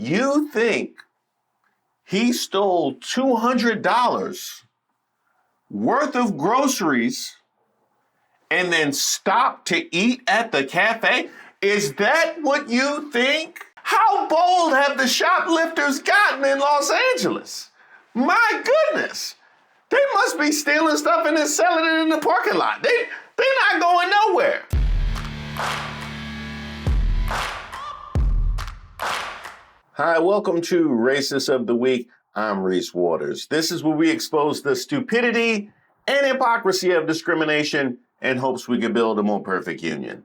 You think he stole $200 worth of groceries and then stopped to eat at the cafe? Is that what you think? How bold have the shoplifters gotten in Los Angeles? My goodness. They must be stealing stuff and then selling it in the parking lot. They're not going nowhere. Hi, welcome to Racist of the Week. I'm Reese Waters. This is where we expose the stupidity and hypocrisy of discrimination in hopes we can build a more perfect union.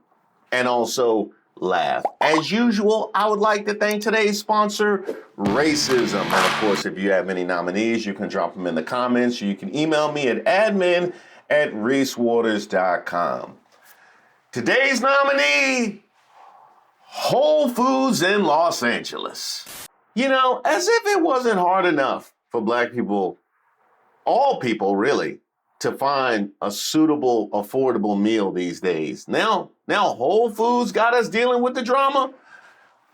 And also laugh. As usual, I would like to thank today's sponsor, Racism. And of course, if you have any nominees, you can drop them in the comments. You can email me at admin@reesewaters.com. Today's nominee, Whole Foods in Los Angeles. You know, as if it wasn't hard enough for Black people, all people really, to find a suitable, affordable meal these days. Now Whole Foods got us dealing with the drama.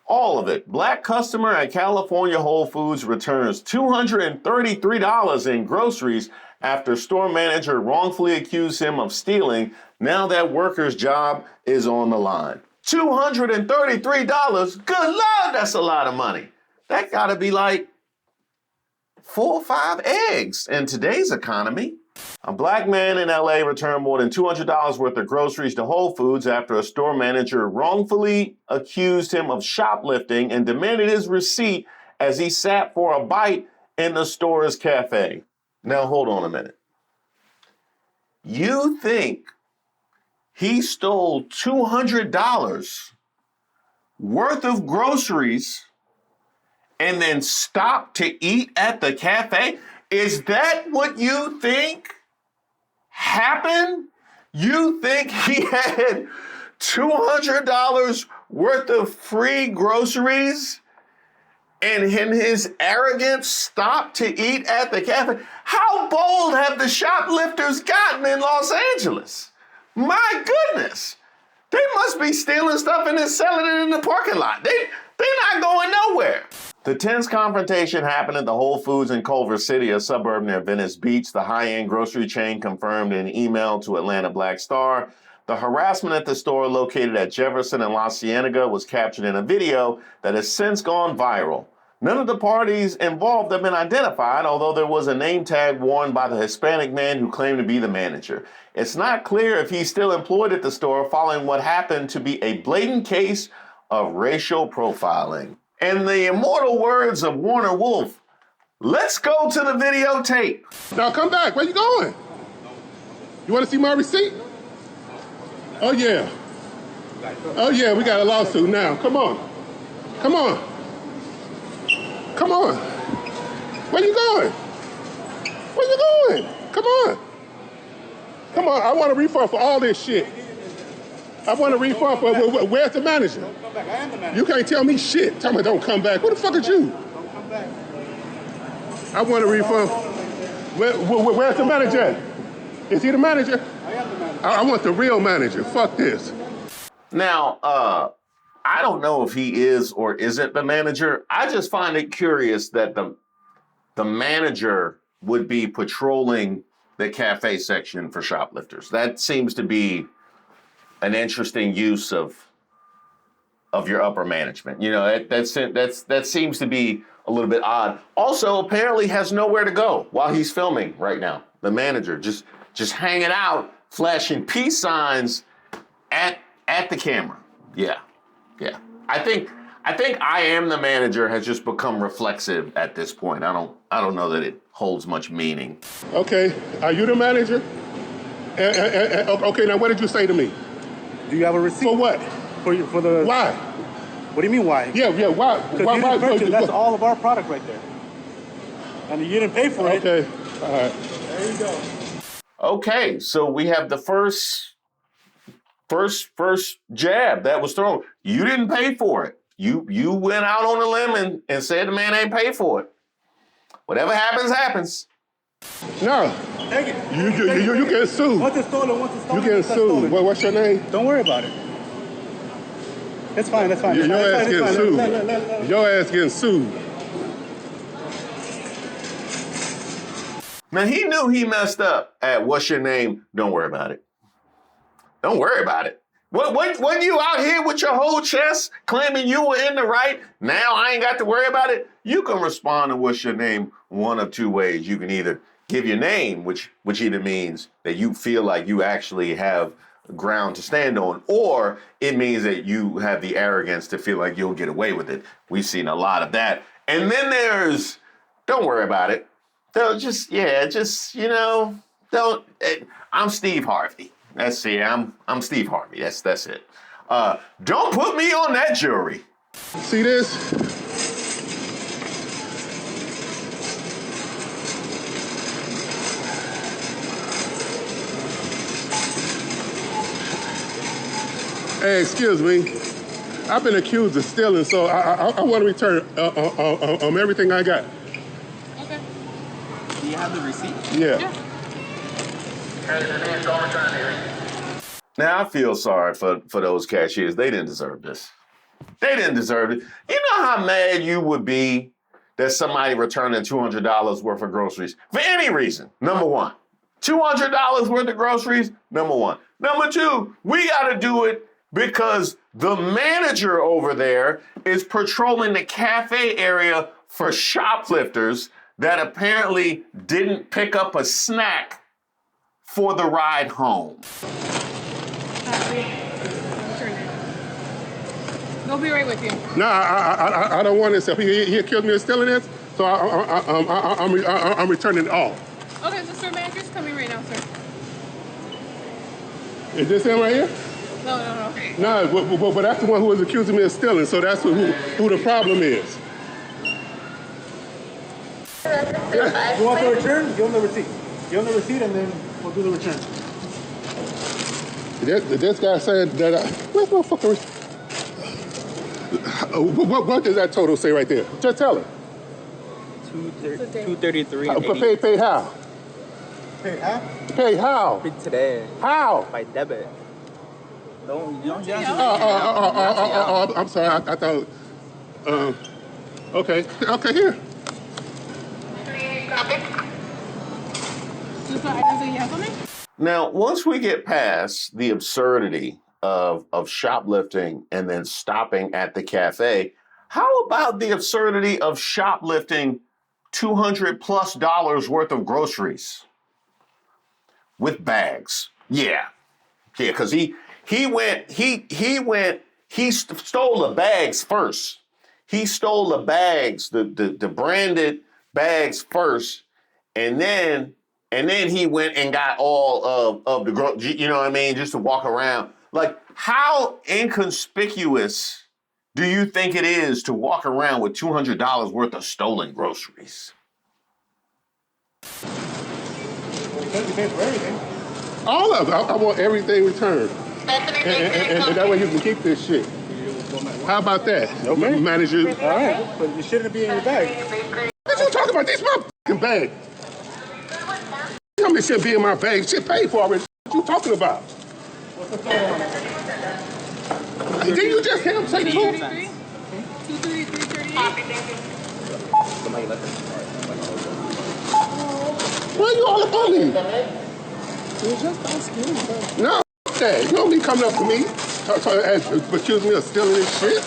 All of it. Black customer at California Whole Foods returns $233 in groceries after store manager wrongfully accused him of stealing. Now that worker's job is on the line. $233? Good Lord, that's a lot of money. That gotta be like 4 or 5 eggs in today's economy. A Black man in LA returned more than $200 worth of groceries to Whole Foods after a store manager wrongfully accused him of shoplifting and demanded his receipt as he sat for a bite in the store's cafe. Now, hold on a minute. You think he stole $200 worth of groceries and then stopped to eat at the cafe? Is that what you think happened? You think he had $200 worth of free groceries and in his arrogance stopped to eat at the cafe? How bold have the shoplifters gotten in Los Angeles? My goodness. They must be stealing stuff and then selling it in the parking lot. They're not going nowhere. The tense confrontation happened at the Whole Foods in Culver City, a suburb near Venice Beach. The high-end grocery chain confirmed in an email to Atlanta Black Star. The harassment at the store located at Jefferson and La Cienega was captured in a video that has since gone viral. None of the parties involved have been identified, although there was a name tag worn by the Hispanic man who claimed to be the manager. It's not clear if he's still employed at the store following what happened to be a blatant case of racial profiling. In the immortal words of Warner Wolf, let's go to the videotape. Now come back. Where you going? You want to see my receipt? Oh, yeah. Oh, yeah, we got a lawsuit now. Come on. Come on. Come on. Where you going? Where you going? Come on. Come on. I want a refund for all this shit. I want a refund for, where's the manager? Don't come back. I am the manager. You can't tell me shit. Tell me don't come back. Who the fuck is you? Don't come back. I want a refund. Where's the manager? Is he the manager? I am the manager. I want the real manager. Fuck this. Now, I don't know if he is or isn't the manager. I just find it curious that the manager would be patrolling the cafe section for shoplifters. That seems to be an interesting use of your upper management. You know, that seems to be a little bit odd. Also, apparently has nowhere to go while he's filming right now. The manager just hanging out, flashing peace signs at the camera. Yeah. I think I am the manager has just become reflexive at this point. I don't know that it holds much meaning. Okay, are you the manager? Okay, now what did you say to me? Do you have a receipt? For what? For the... Why? What do you mean why? Yeah, why? Because that's all of our product right there. And you didn't pay for it. Okay, all right. There you go. Okay, so we have the first jab that was thrown. You didn't pay for it. You went out on a limb and said the man ain't paid for it. Whatever happens, happens. No. Take it. You get sued. Once it's stolen, You get sued. What's your name? Don't worry about it. It's fine, that's fine. Your ass getting sued. Let. Your ass getting sued. Now, he knew he messed up at what's your name? Don't worry about it. Don't worry about it. When you out here with your whole chest claiming you were in the right, now I ain't got to worry about it. You can respond to what's your name one of two ways. You can either give your name, which either means that you feel like you actually have ground to stand on, or it means that you have the arrogance to feel like you'll get away with it. We've seen a lot of that. And then there's, don't worry about it. They'll just, you know, don't, I'm Steve Harvey. That's it. I'm Steve Harvey. That's it. Don't put me on that jury. See this? Hey, excuse me. I've been accused of stealing, so I want to return everything I got. Okay. Do you have the receipt? Yeah. Now, I feel sorry for those cashiers. They didn't deserve this. They didn't deserve it. You know how mad you would be that somebody returning $200 worth of groceries for any reason? Number one. $200 worth of groceries? Number one. Number two, we got to do it because the manager over there is patrolling the cafe area for shoplifters that apparently didn't pick up a snack for the ride home. They'll be right with you. No, I don't want this stuff. He accused me of stealing this, so I'm returning it all. Okay, the store manager's coming right now, sir. Is this him right here? No. No, but that's the one who was accusing me of stealing, so that's who the problem is. You want the return? Give them the receipt. Give them the receipt and then we'll do the return. This guy said that where's my fucking receipt? What does that total say right there? Just tell her. 233. Pay how? Pay how? Pay how? Paid today How? by debit. Don't I'm sorry. I thought. Okay, here. Just the items that you have on me? Now, once we get past the absurdity of shoplifting and then stopping at the cafe, how about the absurdity of shoplifting $200+ worth of groceries with bags? Yeah, because he stole the bags first. He stole the bags, the branded bags first, and then he went and got all of the you know what I mean, just to walk around. Like, how inconspicuous do you think it is to walk around with $200 worth of stolen groceries? Because you pay for everything. All of it. I want everything returned. And that way you can keep this shit. How about that? Okay. Manager. All right, but it shouldn't be in your bag. What you talking about? This my bag. You know me shit be in my bag. Shit paid for already. What you talking about? What's the total on it? Did you just hear him say the truth? 233.38. Why you all up on me? You're just asking. No, that. You don't be coming up to me, accusing me of stealing this shit.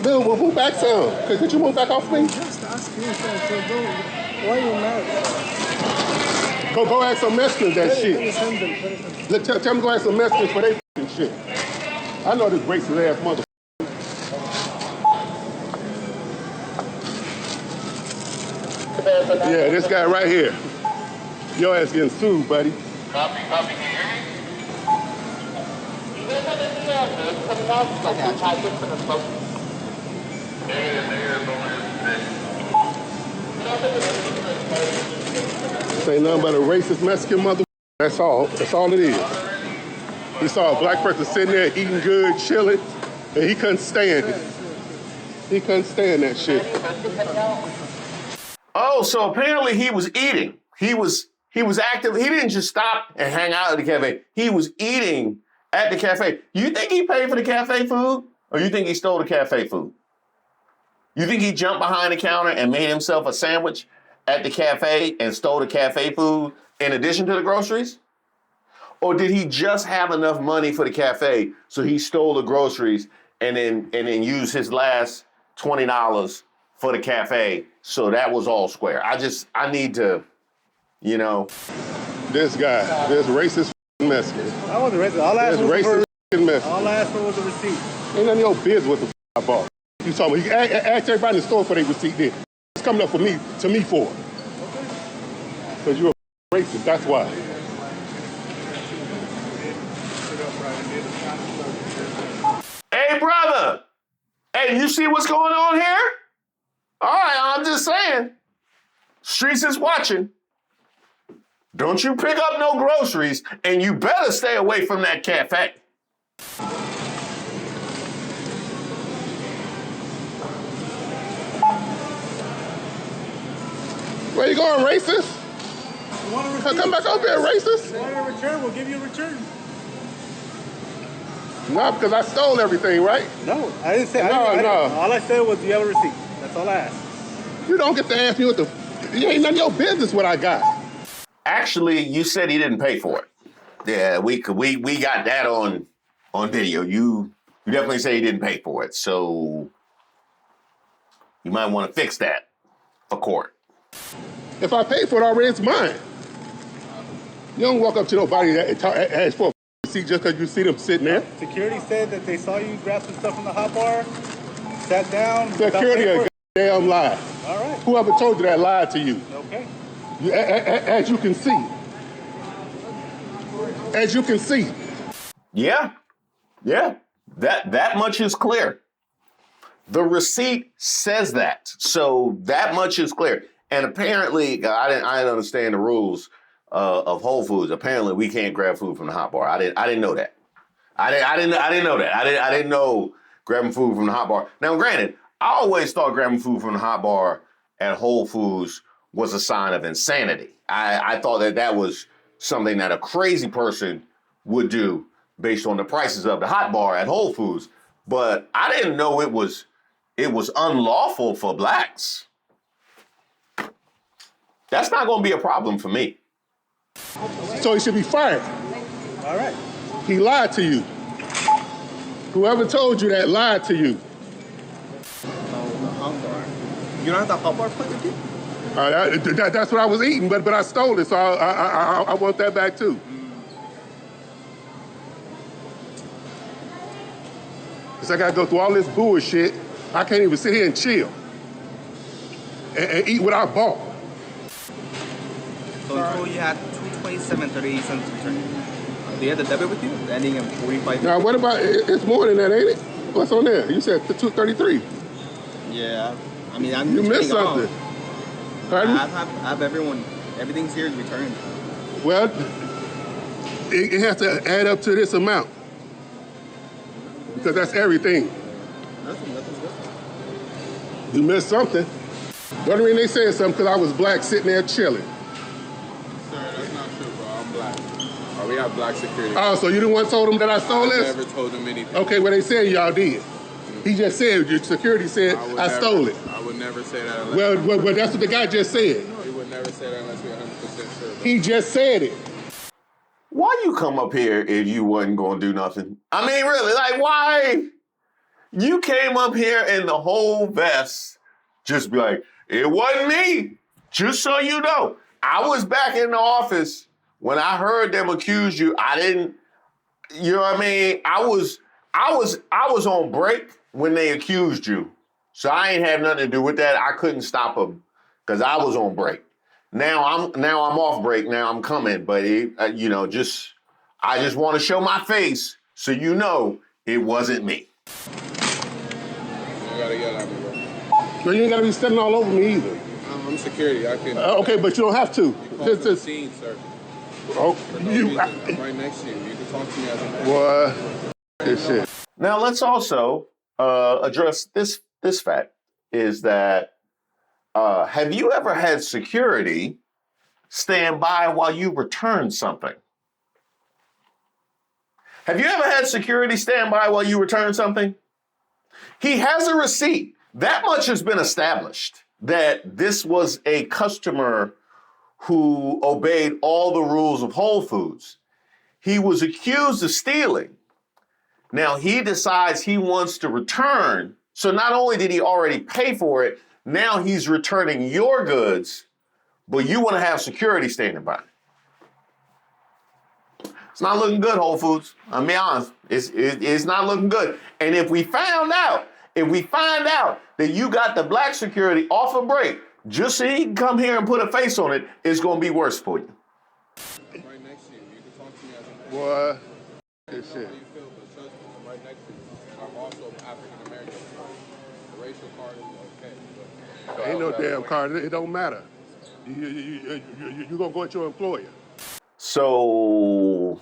Bill, well, move back some. Could you move back off me? Just asking. Why are you mad? Go ask some Mexicans that shit. Tell them to go ask some Mexicans for their fucking shit. I know this racist ass mother. Yeah, this guy right here. Your ass getting sued, buddy. Copy, can you hear me? You guys have anything else? Coming out, like I get from the smoke. This ain't nothing but a racist Mexican mother. That's all. That's all it is. He saw a black person sitting there eating good, chilling, and he couldn't stand it. He couldn't stand that shit. Oh, so apparently he was eating. He was He was active. He didn't just stop and hang out at the cafe. He was eating at the cafe. You think he paid for the cafe food? Or you think he stole the cafe food? You think he jumped behind the counter and made himself a sandwich at the cafe and stole the cafe food in addition to the groceries? Or did he just have enough money for the cafe so he stole the groceries and then used his last $20 for the cafe, so that was all square? I need to, you know. This guy, this racist Mexican. I wasn't racist. All I asked This racist Mexican. All I asked for was a receipt. Ain't none of your business what the I bought. You talking about, you ask everybody in the store for their receipt then. It's coming up to me for it. Because you're a racist, that's why. Hey, brother. Hey, you see what's going on here? All right, I'm just saying. Streets is watching. Don't you pick up no groceries, and you better stay away from that cafe. Where you going, racist? You want a receipt? Come back over here, racist. You want a return? We'll give you a return. No, because I stole everything, right? No, I didn't say. No. All I said was, do you have a receipt? That's all I asked. You don't get to ask me what the... It ain't none of your business what I got. Actually, you said he didn't pay for it. Yeah, we got that on video. You definitely say he didn't pay for it, so you might want to fix that for court. If I pay for it already, it's mine. You don't walk up to nobody and ask for a receipt just because you see them sitting there. Security said that they saw you grab some stuff from the hot bar, sat down. Security a damn lie. All right. Whoever told you that lied to you. Okay. As you can see. As you can see. Yeah. That much is clear. The receipt says that, so that much is clear. And apparently, I didn't understand the rules of Whole Foods. Apparently, we can't grab food from the hot bar. I didn't know that. I didn't know that. I didn't know grabbing food from the hot bar. Now, granted, I always thought grabbing food from the hot bar at Whole Foods was a sign of insanity. I thought that was something that a crazy person would do based on the prices of the hot bar at Whole Foods. But I didn't know it was unlawful for blacks. That's not going to be a problem for me. So he should be fired. All right. He lied to you. Whoever told you that lied to you. You don't have the hot bar plate with you? That's what I was eating, but I stole it, so I want that back too. Because I got to go through all this bullshit. I can't even sit here and chill and eat what I bought. So you told you had $227.38 return. Do you have the debit with you? Ending in 45. Now, what about, it's more than that, ain't it? What's on there? You said 233. Yeah. I mean, I'm You missed something. Pardon? I have everything's here is returned. Well, it has to add up to this amount. Because that's everything. Nothing's good. You missed something. The only reason they said something because I was black sitting there chilling. Sir, that's not true, bro. I'm black. We have black security. Oh, so you the one told them that I stole this? I never told them anything. Okay, well, they said y'all did. He just said, your security said, I stole it. I would never say that unless... Well, that's what the guy just said. He would never say that unless we're 100% sure. Bro. He just said it. Why you come up here if you wasn't going to do nothing? I mean, really, like, why? You came up here in the whole vest, just be like, it wasn't me. Just so you know, I was back in the office when I heard them accuse you. I didn't, you know what I mean? I was on break when they accused you. So I ain't had nothing to do with that. I couldn't stop them because I was on break. Now I'm off break. Now I'm coming, but I just want to show my face so you know it wasn't me. You gotta yell at me, bro. No, you ain't got to be standing all over me either. I'm security. I can... Okay, but you don't have to. You call for the scene, sir. Oh, For no reason. I'm right next to you. You can talk to me as a man. Boy, this shit. Now let's also address this fact is that have you ever had security stand by while you return something? Have you ever had security stand by while you return something? He has a receipt. That much has been established, that this was a customer who obeyed all the rules of Whole Foods. He was accused of stealing. Now he decides he wants to return. So not only did he already pay for it, now he's returning your goods, but you want to have security standing by. It's not looking good, Whole Foods. I'll be honest. It's not looking good. And if we find out that you got the black security off a break, just so he can come here and put a face on it, it's going to be worse for you. Right next to you. You can talk to me as a Boy, this shit. how you feel, but trust me, I'm right next to you. And I'm also African American. The racial card is okay. But Ain't no damn card. It don't matter. You gonna go at your employer. So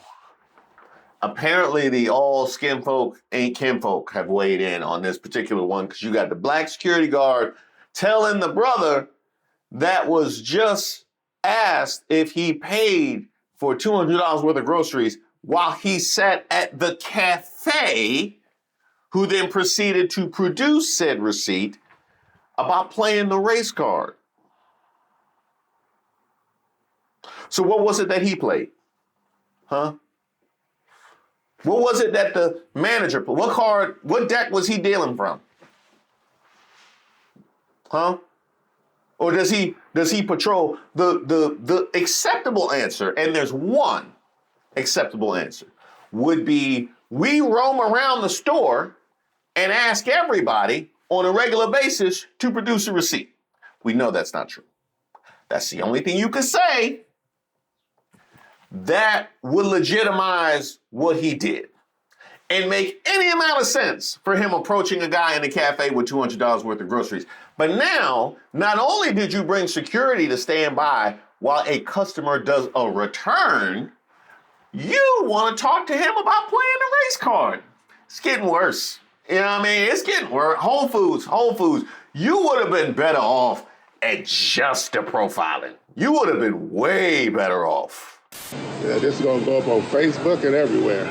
apparently the all skin folk ain't kinfolk have weighed in on this particular one, because you got the black security guard telling the brother that was just asked if he paid for $200 worth of groceries while he sat at the cafe, who then proceeded to produce said receipt, about playing the race card. So what was it that he played? Huh? What was it that the manager played? What deck was he dealing from? Huh? Or does he patrol the acceptable answer? And there's one acceptable answer, would be we roam around the store and ask everybody on a regular basis to produce a receipt. We know that's not true. That's the only thing you could say that would legitimize what he did and make any amount of sense for him approaching a guy in a cafe with $200 worth of groceries. But now, not only did you bring security to stand by while a customer does a return, you want to talk to him about playing the race card. It's getting worse. You know what I mean? It's getting worse. Whole Foods, you would have been better off at just the profiling. You would have been way better off. Yeah, this is gonna go up on Facebook and everywhere.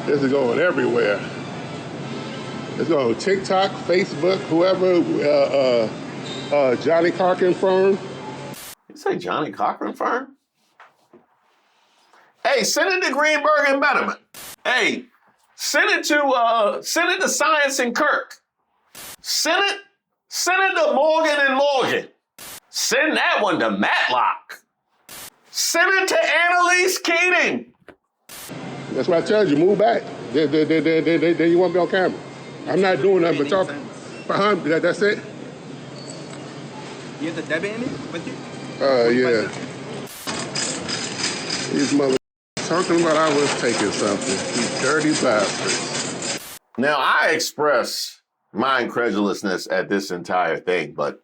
This is going everywhere. It's going on TikTok, Facebook, whoever, Johnny Cochran firm. You say Johnny Cochran firm? Hey, send it to Greenberg and Betterman. Hey, send it to Science and Kirk. Send it to Morgan and Morgan. Send that one to Matlock. Send it to Annalise Keating. That's why I told you, move back. Then you won't be on camera. I'm not doing nothing but talking. Behind me, that's it? You have the debit in it with you? Yeah. These mother talking about I was taking something. You dirty bastards. Now, I express my incredulousness at this entire thing, but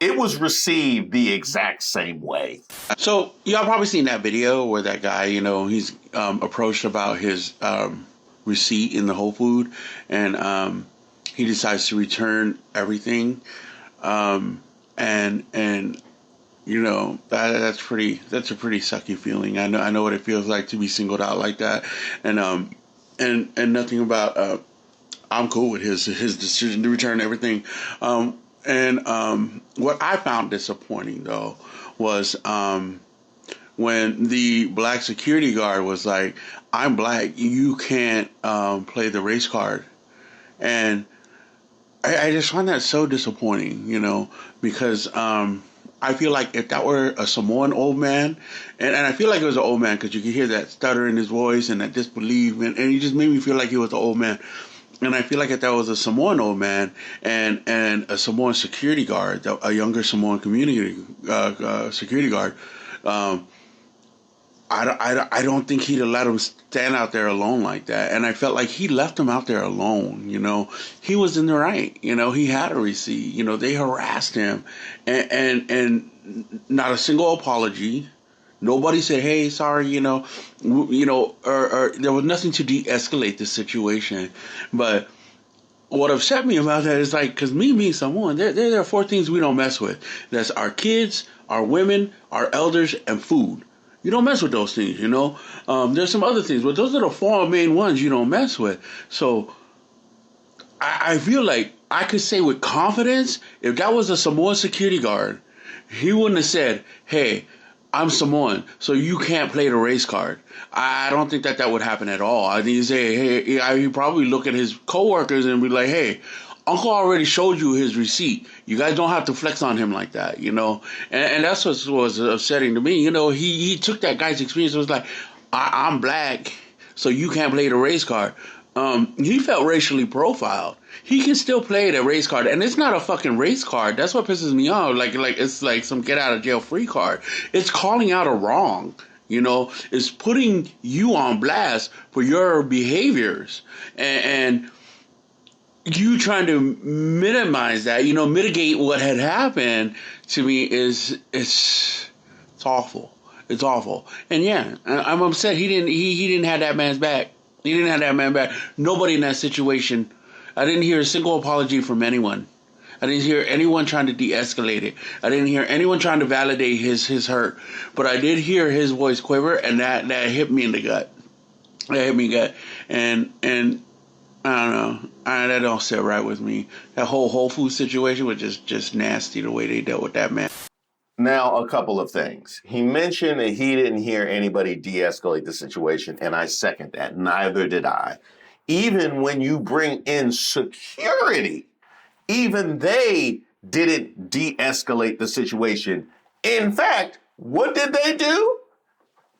it was received the exact same way. So y'all probably seen that video where that guy, he's approached about his receipt in the Whole Food, and he decides to return everything, and that's a pretty sucky feeling. I know what it feels like to be singled out like that, and nothing about I'm cool with his decision to return everything. What I found disappointing, though, was when the black security guard was like, I'm black, you can't play the race card. And I just find that so disappointing, because I feel like if that were a Samoan old man, and I feel like it was an old man because you could hear that stutter in his voice and that disbelief, and he just made me feel like he was an old man. And I feel like if that was a Samoan old man and a Samoan security guard, a younger Samoan community security guard, I don't think he'd have let him stand out there alone like that. And I felt like he left him out there alone. He was in the right. He had a receipt. They harassed him, and not a single apology. Nobody said, "Hey, sorry," or there was nothing to de-escalate the situation. But what upset me about that is like, because me being Samoan, there are 4 things we don't mess with. That's our kids, our women, our elders, and food. You don't mess with those things, you know. There's some other things, but those are the 4 main ones you don't mess with. So I feel like I could say with confidence, if that was a Samoan security guard, he wouldn't have said, hey, I'm Samoan, so you can't play the race card. I don't think that would happen at all. I think he'd say, hey, he'd probably look at his coworkers and be like, hey, Uncle already showed you his receipt. You guys don't have to flex on him like that, you know? And that's what was upsetting to me. You know, he took that guy's experience and was like, I'm black, so you can't play the race card. He felt racially profiled. He can still play the race card, and it's not a fucking race card. That's what pisses me off. Like it's like some get out of jail free card. It's calling out a wrong. You know, it's putting you on blast for your behaviors, and you trying to minimize that. You know, mitigate what had happened. To me, it's awful. It's awful. And yeah, I'm upset. He didn't have that man's back. He didn't have that man back. Nobody in that situation. I didn't hear a single apology from anyone. I didn't hear anyone trying to de-escalate it. I didn't hear anyone trying to validate his hurt. But I did hear his voice quiver, and that hit me in the gut. That hit me in the gut. And I don't know. That don't sit right with me. That whole Whole Foods situation was just nasty, the way they dealt with that man. Now, a couple of things. He mentioned that he didn't hear anybody de-escalate the situation, and I second that. Neither did I. Even when you bring in security, even they didn't de-escalate the situation. In fact, what did they do?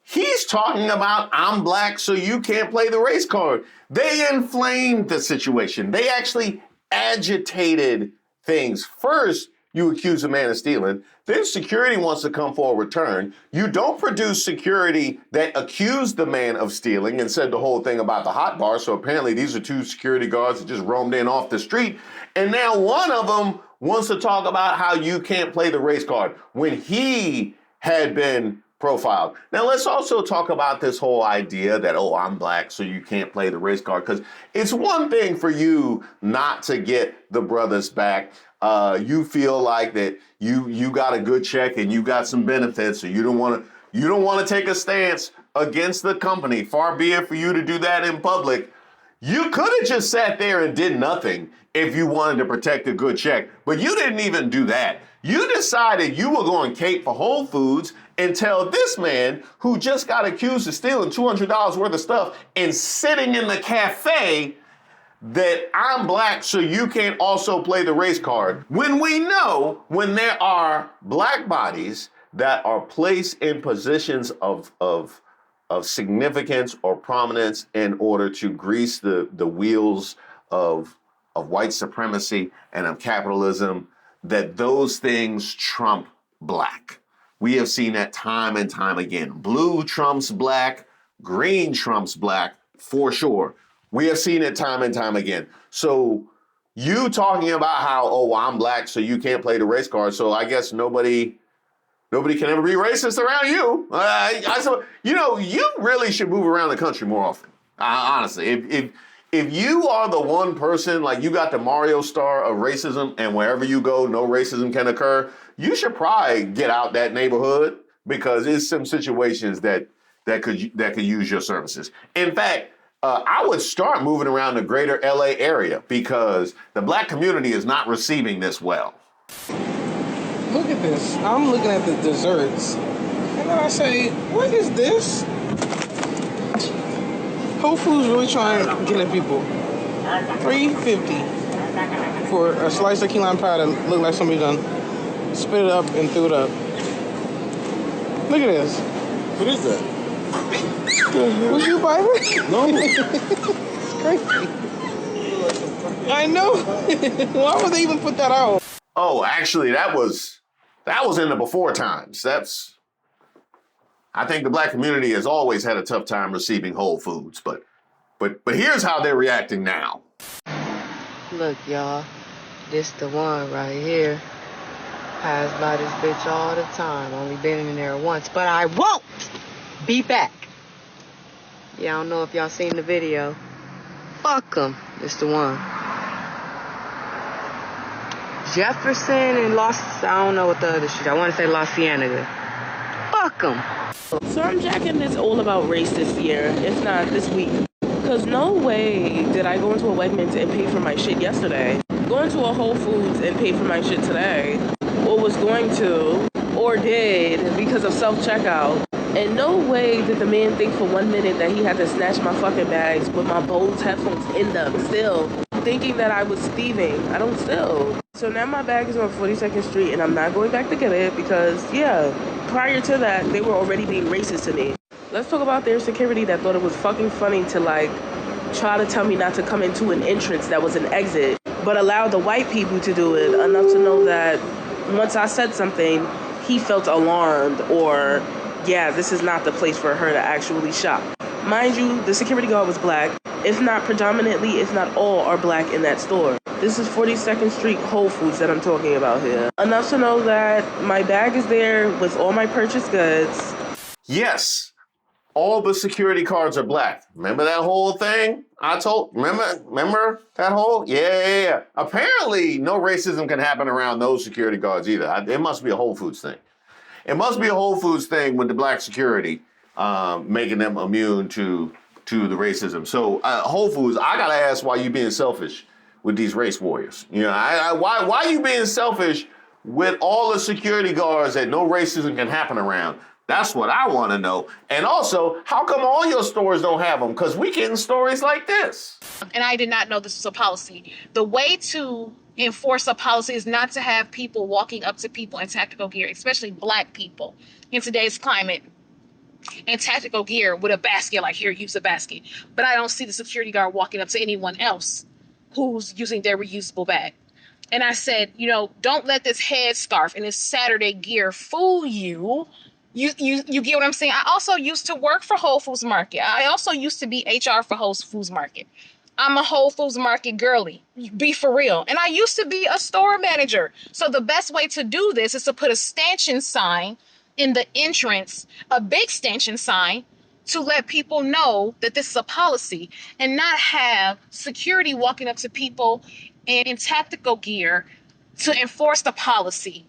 He's talking about, I'm black, so you can't play the race card. They inflamed the situation. They actually agitated things. First, you accuse a man of stealing. Then security wants to come for a return. You don't produce security that accused the man of stealing and said the whole thing about the hot bar. So apparently these are 2 security guards that just roamed in off the street. And now one of them wants to talk about how you can't play the race card when he had been profiled. Now let's also talk about this whole idea that, oh, I'm black, so you can't play the race card. Because it's one thing for you not to get the brothers back. You feel like that you got a good check and you got some benefits, so you don't want to take a stance against the company. Far be it for you to do that in public. You could have just sat there and did nothing if you wanted to protect a good check, but you didn't even do that. You decided you were going to cape for Whole Foods and tell this man who just got accused of stealing $200 worth of stuff and sitting in the cafe that I'm black, so you can't also play the race card. When we know when there are black bodies that are placed in positions of significance or prominence in order to grease the wheels of white supremacy and of capitalism, that those things trump black. We have seen that time and time again. Blue trumps black, green trumps black, for sure. We have seen it time and time again. So you talking about how, oh, I'm black, so you can't play the race card, so I guess nobody can ever be racist around you. You really should move around the country more often. Honestly, if you are the one person, like you got the Mario star of racism, and wherever you go, no racism can occur, you should probably get out that neighborhood, because it's some situations that could use your services. In fact, I would start moving around the greater LA area, because the black community is not receiving this well. Look at this. I'm looking at the desserts, and then I say, what is this? Whole Foods really trying to get at people. $3.50 for a slice of key lime pie that looked like somebody done spit it up and threw it up. Look at this. What is that? Was you buying it? No. It's crazy. I know. Why would they even put that out? Oh, actually, that was in the before times. I think the black community has always had a tough time receiving Whole Foods, but here's how they're reacting now. Look, y'all, this the one right here. Pass by this bitch all the time. Only been in there once, but I won't be back. Yeah, I don't know if y'all seen the video. Fuck 'em. This the one. Jefferson and I don't know what the other street. I want to say La Cienega. Fuck them. So I'm jacking this all about race this year, if not this week. Because no way did I go into a Wegmans and pay for my shit yesterday, go into a Whole Foods and pay for my shit today, or was going to, or did because of self-checkout. And no way did the man think for 1 minute that he had to snatch my fucking bags with my Bose headphones in them still, thinking that I was thieving. I don't steal. So now my bag is on 42nd Street and I'm not going back to get it because, yeah, prior to that, they were already being racist to me. Let's talk about their security that thought it was fucking funny to, like, try to tell me not to come into an entrance that was an exit, but allow the white people to do it enough to know that once I said something, he felt alarmed or, yeah, this is not the place for her to actually shop. Mind you, the security guard was black. If not predominantly, if not all, are black in that store. This is 42nd Street Whole Foods that I'm talking about here. Enough to know that my bag is there with all my purchased goods. Yes, all the security guards are black. Remember that whole thing I told? Remember that whole? Yeah. Apparently, no racism can happen around those security guards either. It must be a Whole Foods thing. It must be a Whole Foods thing with the black security, making them immune to the racism. So Whole Foods, I gotta ask why you being selfish with these race warriors. You know, why you being selfish with all the security guards that no racism can happen around? That's what I want to know. And also, how come all your stores don't have them? Because we getting stories like this. And I did not know this was a policy. The way to enforce a policy is not to have people walking up to people in tactical gear, especially black people in today's climate, in tactical gear with a basket, like, here, use a basket. But I don't see the security guard walking up to anyone else who's using their reusable bag. And I said, you know, don't let this headscarf and this Saturday gear fool you. You get what I'm saying? I also used to work for Whole Foods Market. I also used to be HR for Whole Foods Market. I'm a Whole Foods Market girly. Be for real. And I used to be a store manager. So the best way to do this is to put a stanchion sign in the entrance, a big stanchion sign, to let people know that this is a policy, and not have security walking up to people in tactical gear to enforce the policy.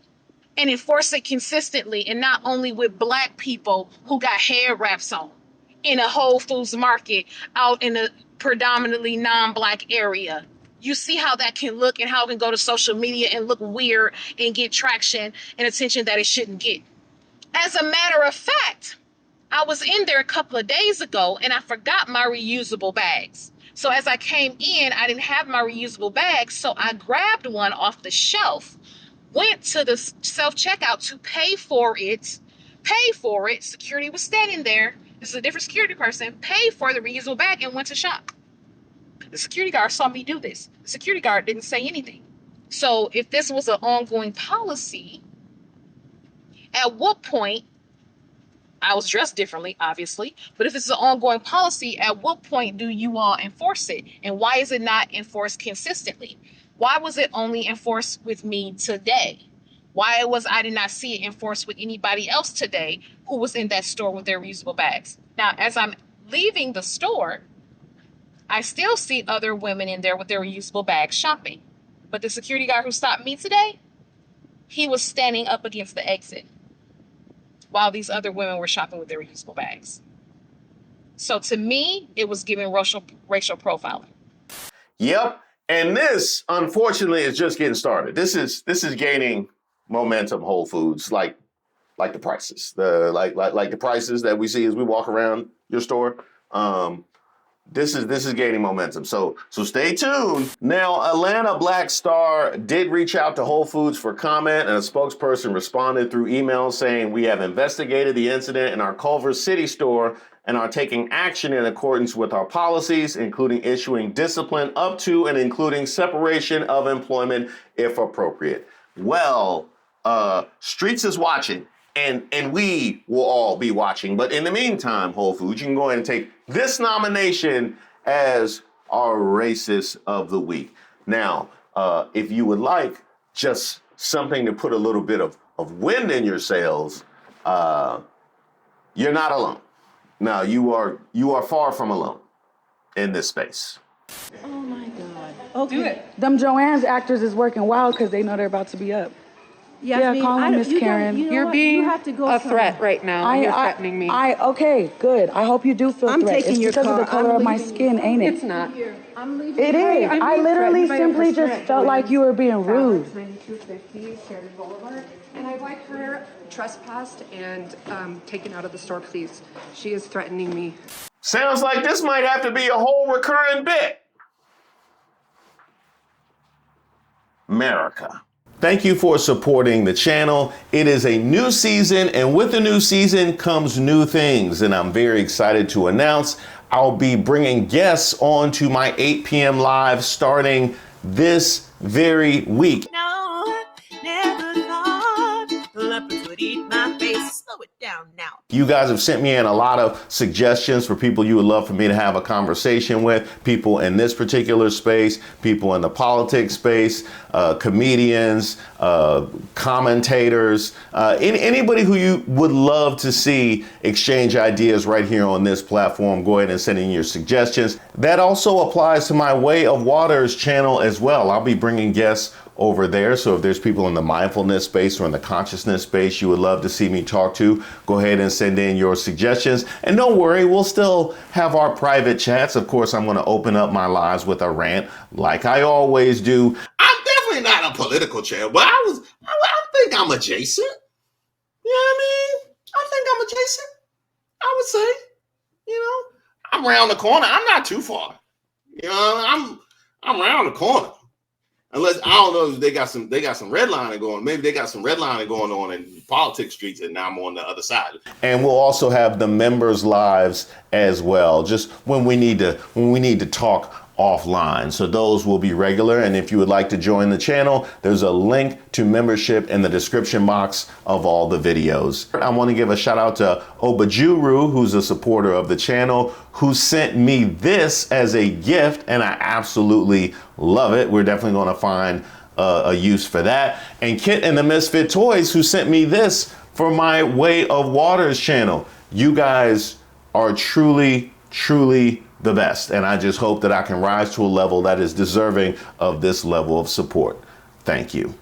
And enforce it consistently, and not only with black people who got hair wraps on in a Whole Foods Market out in a predominantly non-black area. You see how that can look and how it can go to social media and look weird and get traction and attention that it shouldn't get. As a matter of fact, I was in there a couple of days ago and I forgot my reusable bags. So as I came in, I didn't have my reusable bags, so I grabbed one off the shelf, went to the self-checkout to pay for it. Security was standing there. This is a different security person. Paid for the reusable bag and went to shop. The security guard saw me do this. The security guard didn't say anything. So if this was an ongoing policy, at what point, I was dressed differently, obviously, but if this is an ongoing policy, at what point do you all enforce it? And why is it not enforced consistently? Why was it only enforced with me today? Why I did not see it enforced with anybody else today who was in that store with their reusable bags? Now, as I'm leaving the store, I still see other women in there with their reusable bags shopping. But the security guard who stopped me today, he was standing up against the exit while these other women were shopping with their reusable bags. So to me, it was giving racial profiling. Yep. And this, unfortunately, is just getting started. This is gaining momentum. Whole Foods, like the prices, like the prices that we see as we walk around your store. This is gaining momentum. So stay tuned. Now, Atlanta Black Star did reach out to Whole Foods for comment, and a spokesperson responded through email saying, "We have investigated the incident in our Culver City store and are taking action in accordance with our policies, including issuing discipline up to and including separation of employment if appropriate." Well, Streets is watching, and we will all be watching. But in the meantime, Whole Foods, you can go ahead and take this nomination as our Racist of the Week. Now, if you would like just something to put a little bit of wind in your sails, you're not alone. Now, you are far from alone in this space. Oh my God. Okay. Do it. Them Joanne's actors is working wild because they know they're about to be up. Yeah, call him Miss Karen. You're being a threat right now. You're threatening me. Okay, good. I hope you do feel I'm threatened. taking your It's because of the car. color I'm of my leaving. skin, ain't it? It's not. I'm leaving. It is. I literally simply just felt like you were being rude. 9250 Sheridan Boulevard. And I'd like her trespassed and taken out of the store, please. She is threatening me. Sounds like this might have to be a whole recurring bit. America. Thank you for supporting the channel. It is a new season, and with the new season comes new things. And I'm very excited to announce I'll be bringing guests on to my 8 p.m. live starting this very week. No, never thought leopards would eat my face. Slow it down now. You guys have sent me in a lot of suggestions for people you would love for me to have a conversation with, people in this particular space, people in the politics space, comedians, commentators, anybody who you would love to see exchange ideas right here on this platform. Go ahead and send in your suggestions. That also applies to my Way of Waters channel as well. I'll be bringing guests over there. So if there's people in the mindfulness space or in the consciousness space you would love to see me talk to, go ahead and send in your suggestions. And don't worry, we'll still have our private chats. Of course, I'm going to open up my lives with a rant like I always do. I'm definitely not a political channel, but I think I'm adjacent. You know what I mean? I think I'm adjacent. I would say, I'm around the corner. I'm not too far. I'm around the corner. Unless, I don't know if they got some redlining going. Maybe they got some redlining going on in politics streets, and now I'm on the other side. And we'll also have the members' lives as well, just when we need to talk offline. So those will be regular. And if you would like to join the channel, there's a link to membership in the description box of all the videos. I want to give a shout out to Obajuru, who's a supporter of the channel, who sent me this as a gift, and I absolutely love it. We're definitely going to find a use for that. And Kit and the Misfit Toys, who sent me this for my Way of Waters channel. You guys are truly, truly the best. And I just hope that I can rise to a level that is deserving of this level of support. Thank you.